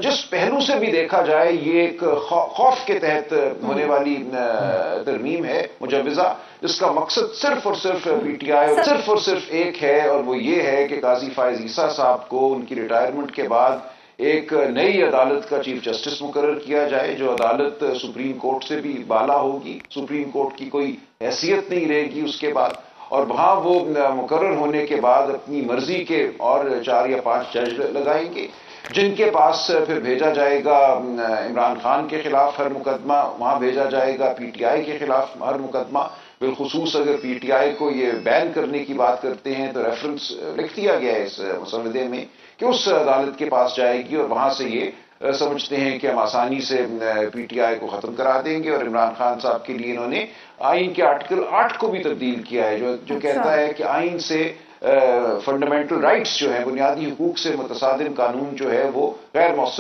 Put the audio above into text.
جس پہلو سے بھی دیکھا جائے یہ ایک خوف کے تحت ہونے والی ترمیم ہے مجوزہ، جس کا مقصد صرف اور صرف پی ٹی آئی صرف اور صرف ایک ہے، اور وہ یہ ہے کہ قاضی فائز عیسیٰ صاحب کو ان کی ریٹائرمنٹ کے بعد ایک نئی عدالت کا چیف جسٹس مقرر کیا جائے، جو عدالت سپریم کورٹ سے بھی بالا ہوگی، سپریم کورٹ کی کوئی حیثیت نہیں رہے گی اس کے بعد، اور وہاں وہ مقرر ہونے کے بعد اپنی مرضی کے اور 4 یا 5 جج لگائیں گے، جن کے پاس پھر بھیجا جائے گا عمران خان کے خلاف ہر مقدمہ، وہاں بھیجا جائے گا پی ٹی آئی کے خلاف ہر مقدمہ، بالخصوص اگر پی ٹی آئی کو یہ بین کرنے کی بات کرتے ہیں تو ریفرنس لکھ دیا گیا ہے اس مسودے میں کہ اس عدالت کے پاس جائے گی، اور وہاں سے یہ سمجھتے ہیں کہ ہم آسانی سے پی ٹی آئی کو ختم کرا دیں گے۔ اور عمران خان صاحب کے لیے انہوں نے آئین کے آرٹیکل 8 کو بھی تبدیل کیا ہے، جو کہتا ہے کہ آئین سے فنڈامنٹل رائٹس جو ہیں، بنیادی حقوق سے متصادم قانون جو ہے وہ غیر مؤثر